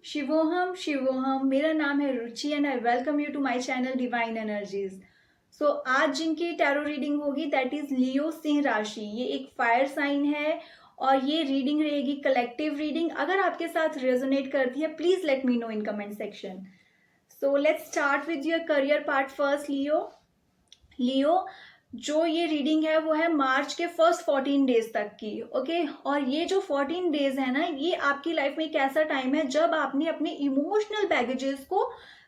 शिवोहम शिवोहम, मेरा नाम है Ruchi and I welcome you to my channel divine energies. So आज जिनकी टैरो रीडिंग होगी दैट इज लियो सिंह राशि। ये एक फायर साइन है और ये रीडिंग रहेगी कलेक्टिव रीडिंग। अगर आपके साथ रेजोनेट करती है please let me know in comment section. So let's start with your career part first. Leo, जो ये रीडिंग है वो है मार्च के फर्स्ट 14 डेज तक की। ओके और ये जो 14 डेज है ना, ये आपकी लाइफ में एक ऐसा टाइम है जब आपने अपने इमोशनल बैगेजेस को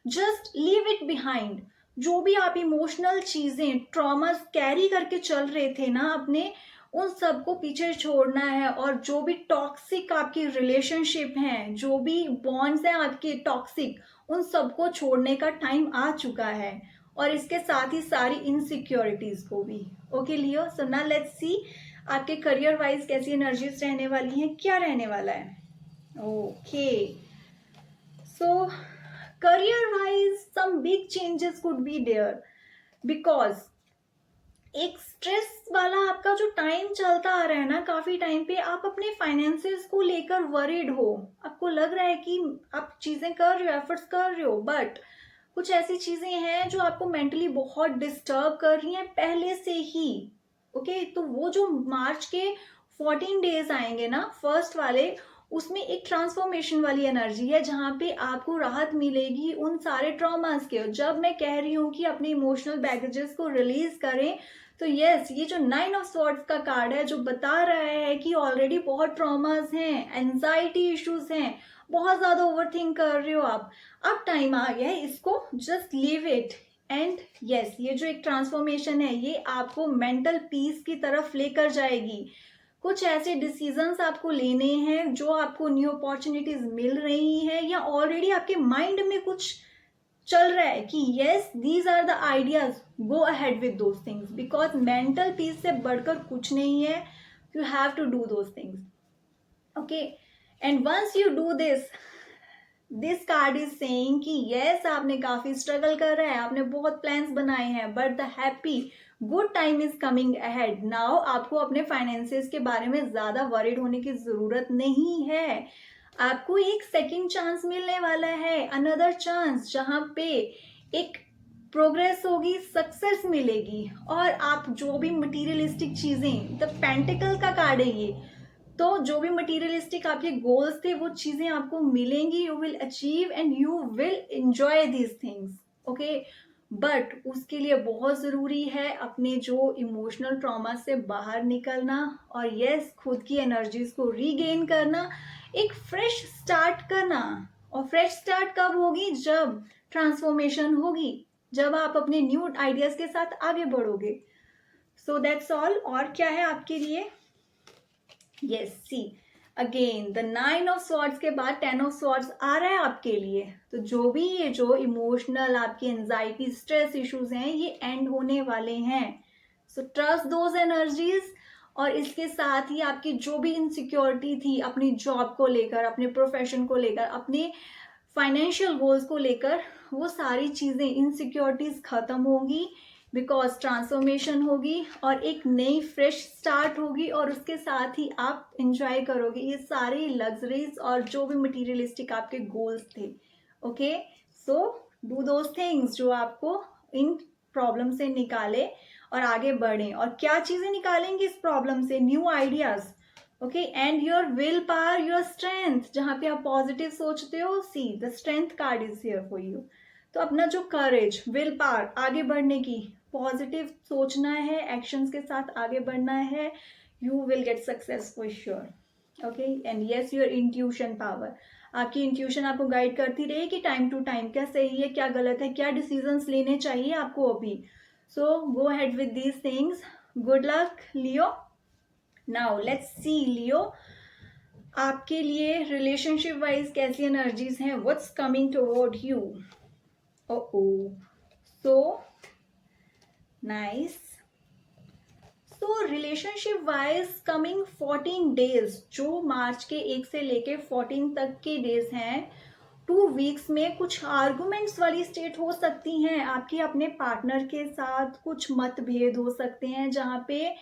जस्ट लीव इट बिहाइंड। जो भी आप इमोशनल चीजें ट्रॉमास कैरी करके चल रहे थे ना अपने, उन सबको पीछे छोड़ना है। और जो भी टॉक्सिक आपकी रिलेशनशिप हैं, जो भी बॉन्ड्स हैं आपके टॉक्सिक, उन सबको छोड़ने का टाइम आ चुका है। और इसके साथ ही सारी इनसिक्योरिटीज को भी। Okay Leo, so now let's सी आपके करियर वाइज कैसी एनर्जीज रहने वाली हैं, क्या रहने वाला है। Okay so career wise some big changes could be there because एक स्ट्रेस वाला आपका जो टाइम चलता आ रहा है ना, काफी टाइम पे आप अपने फाइनेंसेस को लेकर वरीड हो। आपको लग रहा है कि आप चीजें कर रहे हो, एफर्ट्स कर रहे हो, बट कुछ ऐसी चीजें हैं जो आपको मेंटली बहुत डिस्टर्ब कर रही हैं पहले से ही। ओके तो वो जो मार्च के 14 डेज आएंगे ना फर्स्ट वाले, उसमें एक ट्रांसफॉर्मेशन वाली एनर्जी है जहां पे आपको राहत मिलेगी उन सारे ट्रॉमास के। जब मैं कह रही हूँ कि अपने इमोशनल बैगेजेस को रिलीज करें, तो यस, ये जो 9 ऑफ स्वॉर्ड्स का कार्ड है जो बता रहा है कि ऑलरेडी बहुत ट्रॉमास हैं, एंजाइटी इश्यूज हैं, बहुत ज्यादा ओवर थिंक कर रहे हो आप। अब टाइम आ गया है इसको just leave it. And yes, ये जो एक ट्रांसफॉर्मेशन है ये आपको मेंटल पीस की तरफ लेकर जाएगी। कुछ ऐसे डिसीजंस आपको लेने हैं जो आपको न्यू अपॉर्चुनिटीज मिल रही हैं, या ऑलरेडी आपके माइंड में कुछ चल रहा है कि yes these are the ideas, go ahead with those things because mental peace से बढ़कर कुछ नहीं है। You have to do those things. Okay and once you do this card is saying कि यस आपने काफी स्ट्रगल कर रहा है, आपने बहुत प्लान्स बनाए हैं, but the happy good time is coming ahead. Now आपको अपने फाइनेंसेस के बारे में ज्यादा वरीड होने की जरूरत नहीं है। आपको एक सेकंड चांस मिलने वाला है, अनदर चांस, जहां पे एक प्रोग्रेस होगी, सक्सेस मिलेगी। और आप जो भी मटीरियलिस्टिक चीजें, द पेंटिकल का कार्ड है ये, तो जो भी मटीरियलिस्टिक आपके गोल्स थे वो चीजें आपको मिलेंगी, you will achieve and you will enjoy these things. Okay but उसके लिए बहुत जरूरी है अपने जो इमोशनल ट्रॉमा से बाहर निकलना, और यस खुद की एनर्जीज को रीगेन करना, एक फ्रेश स्टार्ट करना। और फ्रेश स्टार्ट कब होगी? जब ट्रांसफॉर्मेशन होगी, जब आप अपने न्यू आइडियाज के साथ आगे बढ़ोगे। So that's all. और क्या है आपके लिए? Yes see again the 9 of swords के बाद 10 ऑफ स्वॉर्ड्स आ रहा है आपके लिए। तो जो भी ये जो इमोशनल आपकी एंजाइटी स्ट्रेस इश्यूज हैं ये एंड होने वाले हैं। So trust those energies. और इसके साथ ही आपकी जो भी इनसिक्योरिटी थी अपनी जॉब को लेकर, अपने प्रोफेशन को लेकर, अपने फाइनेंशियल गोल्स को लेकर, वो सारी चीजें इनसिक्योरिटीज खत्म होगी बिकॉज ट्रांसफॉर्मेशन होगी और एक नई फ्रेश स्टार्ट होगी। और उसके साथ ही आप इंजॉय करोगे ये सारी लग्जरीज और जो भी मटीरियलिस्टिक आपके गोल्स थे। Okay so do those things जो आपको इन प्रॉब्लम से निकाले और आगे बढ़े। और क्या चीजें निकालेंगे इस प्रॉब्लम से? New ideas. Okay and your will power, your strength, जहां पे आप पॉजिटिव सोचते हो, see the strength card is here for you. तो अपना जो करेज, विल पावर, आगे बढ़ने की, पॉजिटिव सोचना है, एक्शंस के साथ आगे बढ़ना है, you will get success for sure. Okay and yes your intuition power, आपकी इंट्यूशन आपको गाइड करती रहे कि टाइम टू टाइम क्या सही है, क्या गलत है, क्या डिसीजंस लेने चाहिए आपको अभी। So go ahead with these things. Good luck Leo. Now let's see Leo आपके लिए रिलेशनशिप वाइज कैसी एनर्जीज हैं, what's coming toward you. Oh so nice. So relationship wise coming 14 days, जो मार्च के 1 से लेके 14 तक के डेज हैं, 2 वीक्स में कुछ आर्गुमेंट्स वाली स्टेट हो सकती हैं आपकी अपने पार्टनर के साथ। कुछ मतभेद हो सकते हैं जहां पे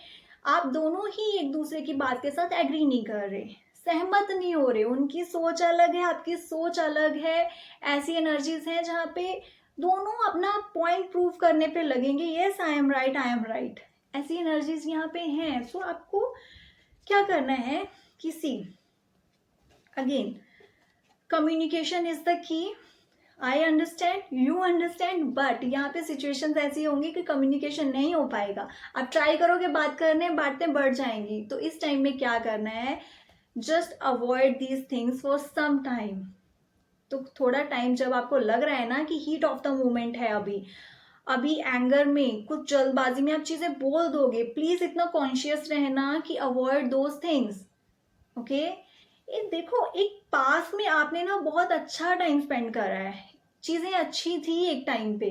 आप दोनों ही एक दूसरे की बात के साथ एग्री नहीं कर रहे। सहमत नहीं हो रहे, उनकी सोच अलग है, आपकी सोच अलग है। ऐसी एनर्जीज हैं जहाँ पे दोनों अपना पॉइंट प्रूव करने पे लगेंगे, yes I am right, I am right. ऐसी एनर्जीज यहाँ पे हैं। सो आपको क्या करना है, किसी again communication is the key. I understand, you understand, but यहाँ पे सिचुएशंस ऐसी होंगी कि कम्युनिकेशन नहीं हो पाएगा। आप ट्राई करोगे बात करने, बातें बढ़ जाएंगी। तो इस टाइम में क्या करना है, just avoid these things for some time. तो थोड़ा टाइम जब आपको लग रहा है ना कि हीट ऑफ द मोमेंट है, अभी एंगर में कुछ जल्दबाजी में आप चीजें बोल दोगे, प्लीज इतना कॉन्शियस रहना कि अवॉइड दोज थिंग्स। ओके, देखो एक पास में आपने ना बहुत अच्छा टाइम स्पेंड करा है, चीजें अच्छी थी एक टाइम पे।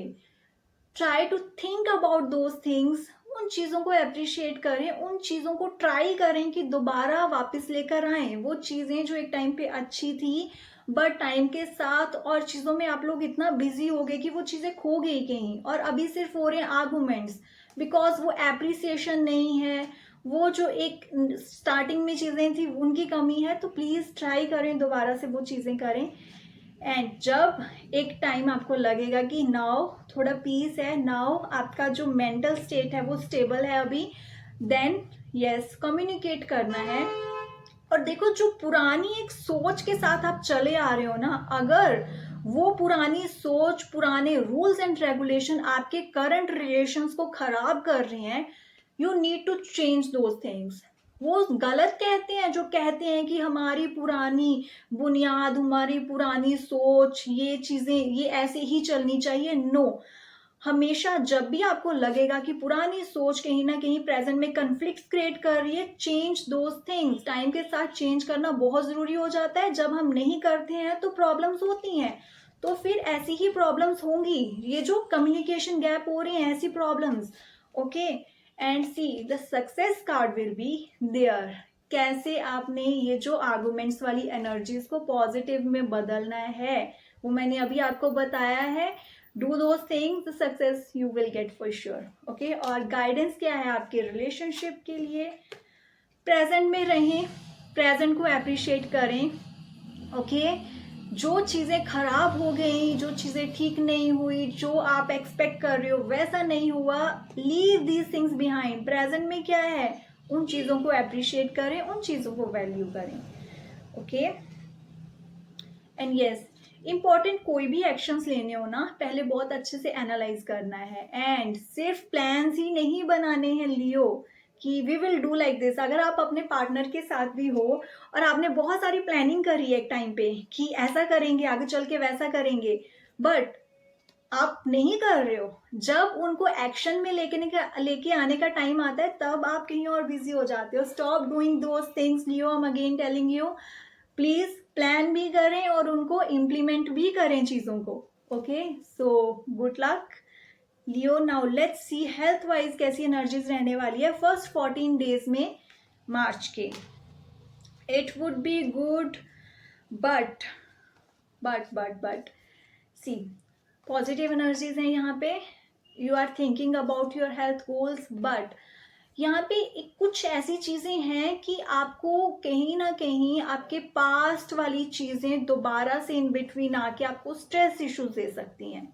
Try to think about those things, उन चीजों को अप्रिशिएट करें, उन चीजों को ट्राई करें कि दोबारा वापस लेकर आए वो चीजें जो एक टाइम पे अच्छी थी। बट टाइम के साथ और चीजों में आप लोग इतना बिजी हो गए कि वो चीजें खो गई कहीं, और अभी सिर्फ हो रहे हैं आर्गूमेंट्स, बिकॉज वो एप्रिसिएशन नहीं है, वो जो एक स्टार्टिंग में चीजें थी उनकी कमी है। तो प्लीज ट्राई करें, दोबारा से वो चीजें करें। एंड जब एक टाइम आपको लगेगा कि नाउ थोड़ा पीस है, नाउ आपका जो मेंटल स्टेट है वो स्टेबल है अभी, देन यस कम्युनिकेट करना है। और देखो जो पुरानी एक सोच के साथ आप चले आ रहे हो ना, अगर वो पुरानी सोच, पुराने रूल्स एंड रेगुलेशन आपके करंट रिलेशंस को खराब कर रहे हैं, you need to change those things. वो गलत कहते हैं जो कहते हैं कि हमारी पुरानी बुनियाद, हमारी पुरानी सोच, ये चीजें ये ऐसे ही चलनी चाहिए। नो, हमेशा जब भी आपको लगेगा कि पुरानी सोच कहीं ना कहीं प्रेजेंट में कन्फ्लिक्ट क्रिएट कर रही है, चेंज दोज थिंग्स। टाइम के साथ चेंज करना बहुत जरूरी हो जाता है। जब हम नहीं करते हैं तो प्रॉब्लम्स होती हैं, तो फिर ऐसी ही प्रॉब्लम्स होंगी, ये जो कम्युनिकेशन गैप हो रही है ऐसी problems. Okay, and see the success card will be there. कैसे आपने ये जो आर्गुमेंट्स वाली एनर्जीज को पॉजिटिव में बदलना है वो मैंने अभी आपको बताया है। Do those things, success you will get for sure. Okay, और गाइडेंस क्या है आपके रिलेशनशिप के लिए, प्रेजेंट में रहें, प्रेजेंट को अप्रिशिएट करें। ओके, जो चीजें खराब हो गई, जो चीजें ठीक नहीं हुई, जो आप एक्सपेक्ट कर रहे हो वैसा नहीं हुआ, leave these things behind. Present में क्या है, उन चीजों को अप्रिशिएट करें, उन चीजों को वैल्यू करें। ओके, एंड यस, इंपॉर्टेंट कोई भी एक्शंस लेने हो ना, पहले बहुत अच्छे से एनालाइज करना है। एंड सिर्फ प्लान्स ही नहीं बनाने हैं लियो कि we will do like this. अगर आप अपने पार्टनर के साथ भी हो और आपने बहुत सारी प्लानिंग करी है एक टाइम पे कि ऐसा करेंगे, आगे चल के वैसा करेंगे, बट आप नहीं कर रहे हो, जब उनको एक्शन में लेके आने का टाइम आता है तब आप कहीं और बिजी हो जाते हो। Stop doing those things Leo, I am again telling you. Please plan भी करें और उनको इम्प्लीमेंट भी करें चीजों को। Okay, so good luck Leo. Now let's see health wise कैसी एनर्जीज रहने वाली है फर्स्ट 14 डेज में मार्च के। It would be good, but see positive energies हैं यहाँ पे। You are thinking about your health goals, but यहाँ पे कुछ ऐसी चीजें हैं कि आपको कहीं ना कहीं आपके पास्ट वाली चीजें दोबारा से इन बिटवीन आके आपको स्ट्रेस इश्यूज दे सकती हैं।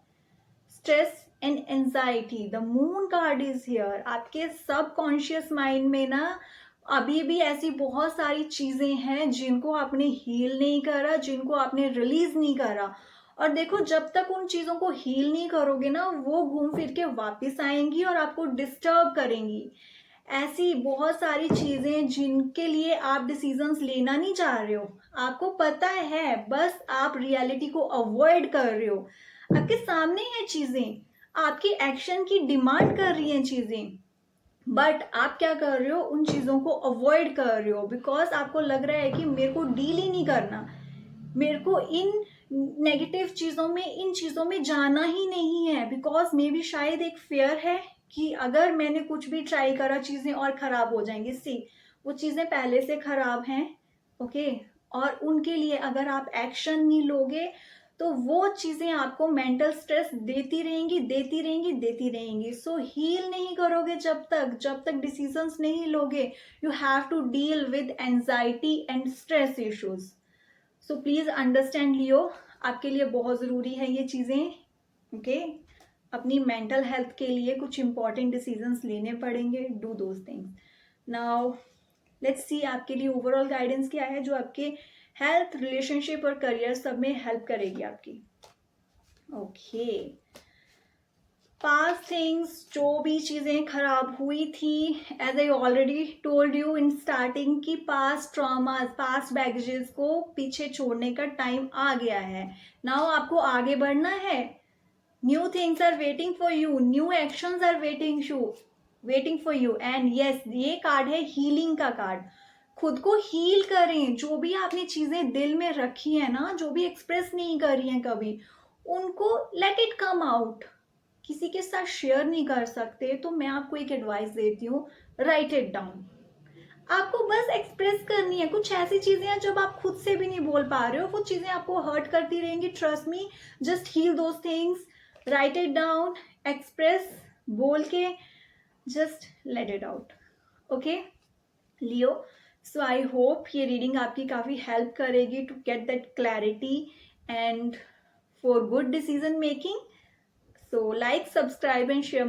Stress and anxiety, the moon card is here. आपके सब कॉन्शियस माइंड में ना अभी भी ऐसी बहुत सारी चीजें हैं जिनको आपने हील नहीं करा, जिनको आपने रिलीज नहीं करा। और देखो जब तक उन चीजों को हील नहीं करोगे ना, वो घूम फिर के वापस आएंगी और आपको डिस्टर्ब करेंगी। ऐसी बहुत सारी चीजें जिनके लिए आप डिसीजंस लेना नहीं चाह रहे हो, आपको पता है, बस आप रियलिटी को अवॉइड कर रहे हो। आपके सामने है चीजें, आपकी एक्शन की डिमांड कर रही हैं चीजें, बट आप क्या कर रहे हो, उन चीजों को अवॉइड कर रहे हो बिकॉज आपको लग रहा है कि मेरे को डील ही नहीं करना, मेरे को इन नेगेटिव चीजों में, इन चीजों में जाना ही नहीं है। बिकॉज मे बी शायद एक फेयर है कि अगर मैंने कुछ भी ट्राई करा चीजें और खराब हो जाएंगी। सी वो चीजें पहले से खराब हैं, ओके, और उनके लिए अगर आप एक्शन नहीं लोगे तो वो चीज़ें आपको मेंटल स्ट्रेस देती रहेंगी, देती रहेंगी, देती रहेंगी। सो हील नहीं करोगे जब तक डिसीजंस नहीं लोगे। You have to deal with anxiety and stress issues. So please understand Leo, आपके लिए बहुत ज़रूरी है ये चीज़ें। ओके, अपनी मेंटल हेल्थ के लिए कुछ इंपॉर्टेंट डिसीजंस लेने पड़ेंगे। Do those things. Now let's सी आपके लिए ओवरऑल गाइडेंस क्या है जो आपके हेल्थ, रिलेशनशिप और करियर सब में हेल्प करेगी आपकी। ओके, पास्ट थिंग्स, जो भी चीज़ें खराब हुई थी, as I already told you in starting की पास्ट ट्रॉमास, पास्ट बैगेजेस को पीछे छोड़ने का टाइम आ गया है। नाउ आपको आगे बढ़ना है। New things are waiting for you, new actions are waiting for you. And yes, ये कार्ड है हीलिंग का कार्ड। खुद को हील करें। जो भी आपने चीजें दिल में रखी है ना, जो भी एक्सप्रेस नहीं करी हैं कभी, उनको लेट इट कम आउट। किसी के साथ शेयर नहीं कर सकते तो मैं आपको एक एडवाइस देती हूँ, राइट इट डाउन। आपको बस एक्सप्रेस करनी है। कुछ ऐसी चीजें हैं जब आप खुद से भी नहीं बोल पा रहे हो, वो चीजें आपको हर्ट करती रहेंगी। Trust me, just heal those things, write it down, express, बोल के just let it out. Okay Leo, so I hope ये रीडिंग आपकी काफ़ी हेल्प करेगी to get that clarity and for good decision making. So like, subscribe and share